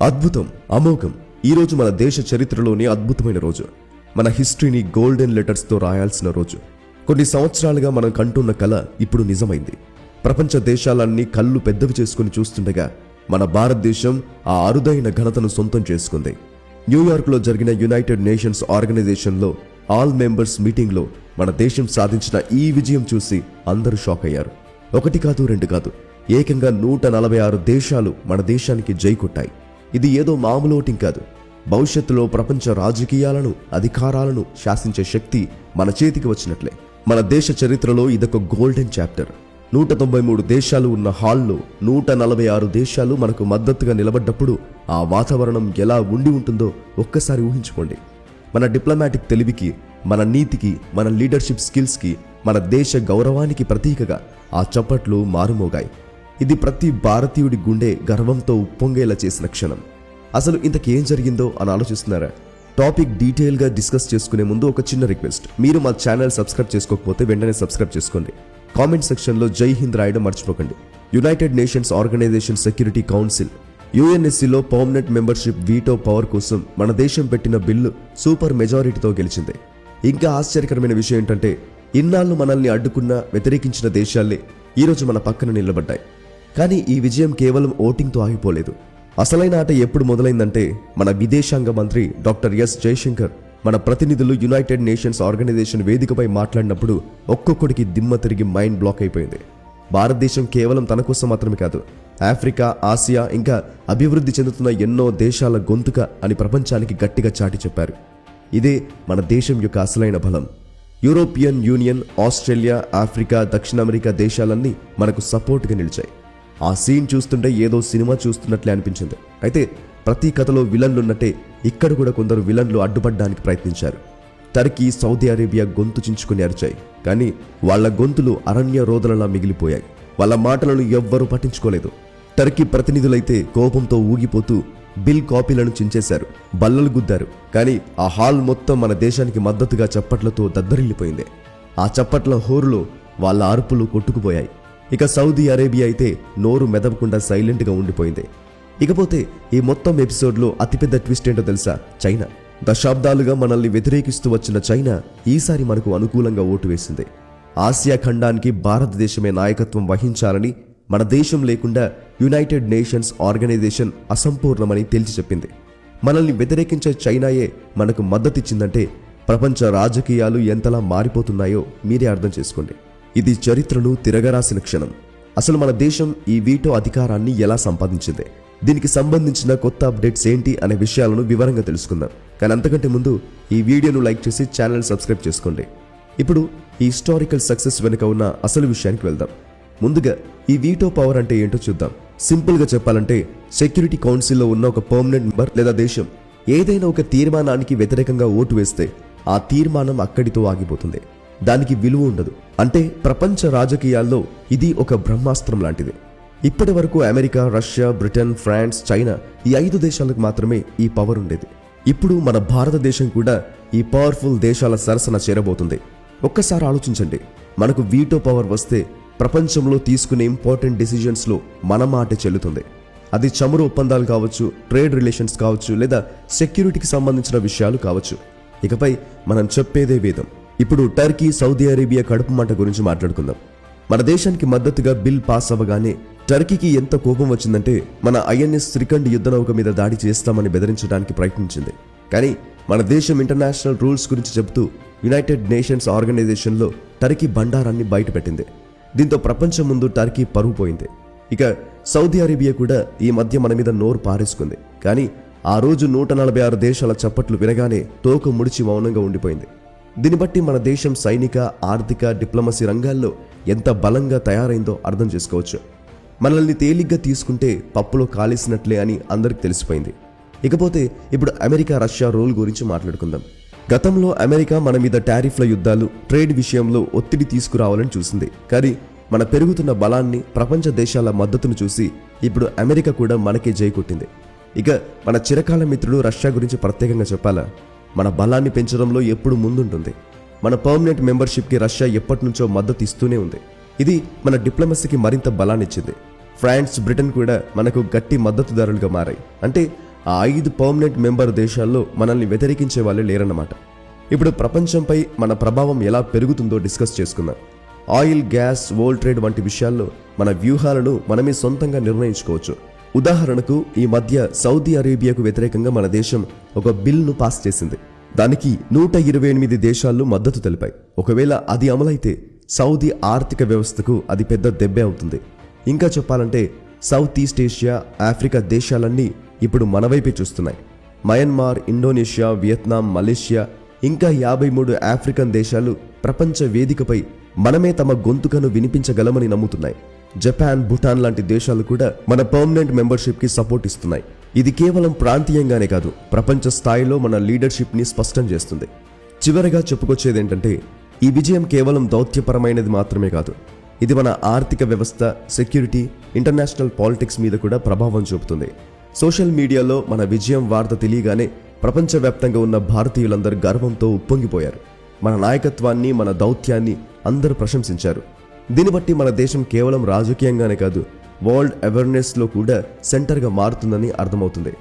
అద్భుతం, అమోఘం. ఈరోజు మన దేశ చరిత్రలోని అద్భుతమైన రోజు. మన హిస్టరీని గోల్డెన్ లెటర్స్తో రాయాల్సిన రోజు. కొన్ని సంవత్సరాలుగా మనం కంటున్న కల ఇప్పుడు నిజమైంది. ప్రపంచ దేశాలన్నీ కళ్ళు పెద్దవి చేసుకుని చూస్తుండగా మన భారతదేశం ఆ అరుదైన ఘనతను సొంతం చేసుకుంది. న్యూయార్క్లో జరిగిన యునైటెడ్ నేషన్స్ ఆర్గనైజేషన్లో ఆల్ మెంబర్స్ మీటింగ్లో మన దేశం సాధించిన ఈ విజయం చూసి అందరూ షాక్ అయ్యారు. ఒకటి కాదు, రెండు కాదు, ఏకంగా 146 దేశాలు మన దేశానికి జై కొట్టాయి. ఇది ఏదో మామూలు ఓటింగ్ కాదు. భవిష్యత్తులో ప్రపంచ రాజకీయాలను, అధికారాలను శాసించే శక్తి మన చేతికి వచ్చినట్లే. మన దేశ చరిత్రలో ఇదొక గోల్డెన్ చాప్టర్. 193 దేశాలు ఉన్న హాల్లో 146 దేశాలు మనకు మద్దతుగా నిలబడ్డప్పుడు ఆ వాతావరణం ఎలా ఉండి ఉంటుందో ఒక్కసారి ఊహించుకోండి. మన డిప్లొమాటిక్ తెలివికి, మన నీతికి, మన లీడర్షిప్ స్కిల్స్కి, మన దేశ గౌరవానికి ప్రతీకగా ఆ చప్పట్లు మారుమోగాయి. ఇది ప్రతి భారతీయుడి గుండె గర్వంతో ఉప్పొంగేలా చేసిన క్షణం. అసలు ఇంతకేం జరిగిందో అని ఆలోచిస్తున్నారా? టాపిక్ డీటెయిల్గా డిస్కస్ చేసుకునే ముందు ఒక చిన్న రిక్వెస్ట్. మీరు మా ఛానల్ సబ్స్క్రైబ్ చేసుకోకపోతే వెంటనే సబ్స్క్రైబ్ చేసుకోండి. కామెంట్ సెక్షన్లో జై హింద్ రాయడం మర్చిపోకండి. United Nations Organization Security Council యుఎన్ఎస్సిలో పర్మనెంట్ మెంబర్షిప్ వీటో పవర్ కోసం మన దేశం పెట్టిన బిల్లు సూపర్ మెజారిటీతో గెలిచింది. ఇంకా ఆశ్చర్యకరమైన విషయం ఏంటంటే, ఇన్నాళ్ళు మనల్ని అడ్డుకున్న, వ్యతిరేకించిన దేశాలే ఈరోజు మన పక్కన నిలబడ్డాయి. కానీ ఈ విజయం కేవలం ఓటింగ్తో ఆగిపోలేదు. అసలైన ఆట ఎప్పుడు మొదలైందంటే, మన విదేశాంగ మంత్రి డాక్టర్ ఎస్ జయశంకర్ మన ప్రతినిధులు యునైటెడ్ నేషన్స్ ఆర్గనైజేషన్ వేదికపై మాట్లాడినప్పుడు ఒక్కొక్కడికి దిమ్మ తిరిగి మైండ్ బ్లాక్ అయిపోయింది. భారతదేశం కేవలం తన కోసం మాత్రమే కాదు, ఆఫ్రికా, ఆసియా, ఇంకా అభివృద్ధి చెందుతున్న ఎన్నో దేశాల గొంతుక అని ప్రపంచానికి గట్టిగా చాటి చెప్పారు. ఇదే మన దేశం యొక్క అసలైన బలం. యూరోపియన్ యూనియన్, ఆస్ట్రేలియా, ఆఫ్రికా, దక్షిణ అమెరికా దేశాలన్నీ మనకు సపోర్ట్గా నిలిచాయి. ఆ సీన్ చూస్తుంటే ఏదో సినిమా చూస్తున్నట్లే అనిపించింది. అయితే ప్రతి కథలో విలన్లున్నట్టే ఇక్కడ కూడా కొందరు విలన్లు అడ్డుపడడానికి ప్రయత్నించారు. టర్కీ, సౌదీ అరేబియా గొంతు చించుకుని అరిచాయి. కానీ వాళ్ల గొంతులు అరణ్య రోదనలా మిగిలిపోయాయి. వాళ్ళ మాటలను ఎవ్వరూ పట్టించుకోలేదు. టర్కీ ప్రతినిధులైతే కోపంతో ఊగిపోతూ బిల్ కాపీలను చించేశారు, బల్లలు గుద్దారు. కానీ ఆ హాల్ మొత్తం మన దేశానికి మద్దతుగా చప్పట్లతో దద్దరిల్లిపోయింది. ఆ చప్పట్ల హోరులో వాళ్ళ అరుపులు కొట్టుకుపోయాయి. ఇక సౌదీ అరేబియా అయితే నోరు మెదపకుండా సైలెంట్గా ఉండిపోయింది. ఇకపోతే ఈ మొత్తం ఎపిసోడ్లో అతిపెద్ద ట్విస్ట్ ఏంటో తెలుసా? చైనా. దశాబ్దాలుగా మనల్ని వ్యతిరేకిస్తూ వచ్చిన చైనా ఈసారి మనకు అనుకూలంగా ఓటు వేసింది. ఆసియా ఖండానికి భారతదేశమే నాయకత్వం వహించాలని, మన దేశం లేకుండా యునైటెడ్ నేషన్స్ ఆర్గనైజేషన్ అసంపూర్ణమని తేల్చి చెప్పింది. మనల్ని వ్యతిరేకించే చైనాయే మనకు మద్దతిచ్చిందంటే ప్రపంచ రాజకీయాలు ఎంతలా మారిపోతున్నాయో మీరే అర్థం చేసుకోండి. ఇది చరిత్రను తిరగరాసిన క్షణం. అసలు మన దేశం ఈ వీటో అధికారాన్ని ఎలా సంపాదించింది, దీనికి సంబంధించిన కొత్త అప్డేట్స్ ఏంటి అనే విషయాలను వివరంగా తెలుసుకుందాం. కానీ అంతకంటే ముందు ఈ వీడియోను లైక్ చేసి ఛానల్ సబ్స్క్రైబ్ చేసుకోండి. ఇప్పుడు ఈ హిస్టారికల్ సక్సెస్ వెనుక ఉన్న అసలు విషయానికి వెళ్దాం. ముందుగా ఈ వీటో పవర్ అంటే ఏంటో చూద్దాం. సింపుల్గా చెప్పాలంటే, సెక్యూరిటీ కౌన్సిల్లో ఉన్న ఒక పర్మనెంట్ మెంబర్ లేదా దేశం ఏదైనా ఒక తీర్మానానికి వ్యతిరేకంగా ఓటు వేస్తే ఆ తీర్మానం అక్కడితో ఆగిపోతుంది. దానికి విలువ ఉండదు. అంటే ప్రపంచ రాజకీయాల్లో ఇది ఒక బ్రహ్మాస్త్రం లాంటిది. ఇప్పటి వరకు America, Russia, Britain, France, China ఈ 5 దేశాలకు మాత్రమే ఈ పవర్ ఉండేది. ఇప్పుడు మన భారతదేశం కూడా ఈ పవర్ఫుల్ దేశాల సరసన చేరబోతుంది. ఒక్కసారి ఆలోచించండి, మనకు వీటో పవర్ వస్తే ప్రపంచంలో తీసుకునే ఇంపార్టెంట్ డెసిజన్స్లో మన మాటే చెల్లుతుంది. అది చమురు ఒప్పందాలు కావచ్చు, ట్రేడ్ రిలేషన్స్ కావచ్చు, లేదా సెక్యూరిటీకి సంబంధించిన విషయాలు కావచ్చు. ఇకపై మనం చెప్పేదే వేదం. ఇప్పుడు టర్కీ, సౌదీ అరేబియా కడుపు మంట గురించి మాట్లాడుకుందాం. మన దేశానికి మద్దతుగా బిల్ పాస్ అవ్వగానే టర్కీకి ఎంత కోపం వచ్చిందంటే, మన ఐఎన్ఎస్ శ్రీకండ్ యుద్ధనౌక మీద దాడి చేస్తామని బెదిరించడానికి ప్రయత్నించింది. కానీ మన దేశం ఇంటర్నేషనల్ రూల్స్ గురించి చెబుతూ యునైటెడ్ నేషన్స్ ఆర్గనైజేషన్లో టర్కీ బండారాన్ని బయటపెట్టింది. దీంతో ప్రపంచం ముందు టర్కీ పరువు పోయింది. ఇక సౌదీ అరేబియా కూడా ఈ మధ్య మన మీద నోరు పారేసుకుంది. కానీ ఆ రోజు 146 దేశాల చప్పట్లు వినగానే తోక ముడిచి మౌనంగా ఉండిపోయింది. దీన్ని బట్టి మన దేశం సైనిక, ఆర్థిక, డిప్లొమసీ రంగాల్లో ఎంత బలంగా తయారైందో అర్థం చేసుకోవచ్చు. మనల్ని తేలిగ్గా తీసుకుంటే పప్పులో కాలేసినట్లే అని అందరికి తెలిసిపోయింది. ఇకపోతే ఇప్పుడు అమెరికా, రష్యా రోల్ గురించి మాట్లాడుకుందాం. గతంలో అమెరికా మన మీద టారిఫ్ల యుద్ధాలు, ట్రేడ్ విషయంలో ఒత్తిడి తీసుకురావాలని చూసింది. కానీ మన పెరుగుతున్న బలాన్ని, ప్రపంచ దేశాల మద్దతును చూసి ఇప్పుడు అమెరికా కూడా మనకే జై కొట్టింది. ఇక మన చిరకాల మిత్రుడు రష్యా గురించి ప్రత్యేకంగా చెప్పాలా? మన బలాన్ని పెంచడంలో ఎప్పుడు ముందుంటుంది. మన పర్మనెంట్ మెంబర్షిప్కి రష్యా ఎప్పటి నుంచో మద్దతు ఇస్తూనే ఉంది. ఇది మన డిప్లొమసీకి మరింత బలాన్నిచ్చింది. ఫ్రాన్స్, బ్రిటన్ కూడా మనకు గట్టి మద్దతుదారులుగా మారాయి. అంటే ఆ 5 పర్మనెంట్ మెంబర్ దేశాల్లో మనల్ని వ్యతిరేకించే వాళ్ళే లేరన్నమాట. ఇప్పుడు ప్రపంచంపై మన ప్రభావం ఎలా పెరుగుతుందో డిస్కస్ చేసుకుందాం. ఆయిల్, గ్యాస్, వరల్డ్ ట్రేడ్ వంటి విషయాల్లో మన వ్యూహాలను మనమే సొంతంగా నిర్ణయించుకోవచ్చు. ఉదాహరణకు ఈ మధ్య సౌదీ అరేబియాకు వ్యతిరేకంగా మన దేశం ఒక బిల్ను పాస్ చేసింది. దానికి 128 దేశాలు మద్దతు తెలిపాయి. ఒకవేళ అది అమలైతే సౌదీ ఆర్థిక వ్యవస్థకు అది పెద్ద దెబ్బే అవుతుంది. ఇంకా చెప్పాలంటే సౌత్ ఈస్ట్ ఏషియా, ఆఫ్రికా దేశాలన్నీ ఇప్పుడు మన వైపే చూస్తున్నాయి. మయన్మార్, ఇండోనేషియా, వియత్నాం, మలేషియా ఇంకా 53 ఆఫ్రికన్ దేశాలు ప్రపంచ వేదికపై మనమే తమ గొంతుకను వినిపించగలమని నమ్ముతున్నాయి. జపాన్, భూటాన్ లాంటి దేశాలు కూడా మన పర్మనెంట్ మెంబర్షిప్కి సపోర్ట్ ఇస్తున్నాయి. ఇది కేవలం ప్రాంతీయంగానే కాదు, ప్రపంచ స్థాయిలో మన లీడర్షిప్ని స్పష్టం చేస్తుంది. చివరగా చెప్పుకొచ్చేదేంటంటే ఈ విజయం కేవలం దౌత్యపరమైనది మాత్రమే కాదు, ఇది మన ఆర్థిక వ్యవస్థ, సెక్యూరిటీ, ఇంటర్నేషనల్ పాలిటిక్స్ మీద కూడా ప్రభావం చూపుతుంది. సోషల్ మీడియాలో మన విజయం వార్త తెలియగానే ప్రపంచవ్యాప్తంగా ఉన్న భారతీయులందరూ గర్వంతో ఉప్పొంగిపోయారు. మన నాయకత్వాన్ని, మన దౌత్యాన్ని అందరూ ప్రశంసించారు. దీన్ని బట్టి మన దేశం కేవలం రాజకీయంగానే కాదు, వరల్డ్ అవేర్నెస్లో కూడా సెంటర్గా మారుతుందని అర్థమవుతుంది.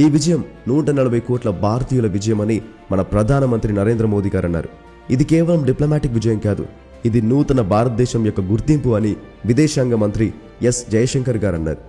ఈ విజయం 140 కోట్ల భారతీయుల విజయమని మన ప్రధానమంత్రి నరేంద్ర మోదీ గారు అన్నారు. ఇది కేవలం డిప్లొమాటిక్ విజయం కాదు, ఇది నూతన భారతదేశం యొక్క గుర్తింపు అని విదేశాంగ మంత్రి ఎస్ జయశంకర్ గారు అన్నారు.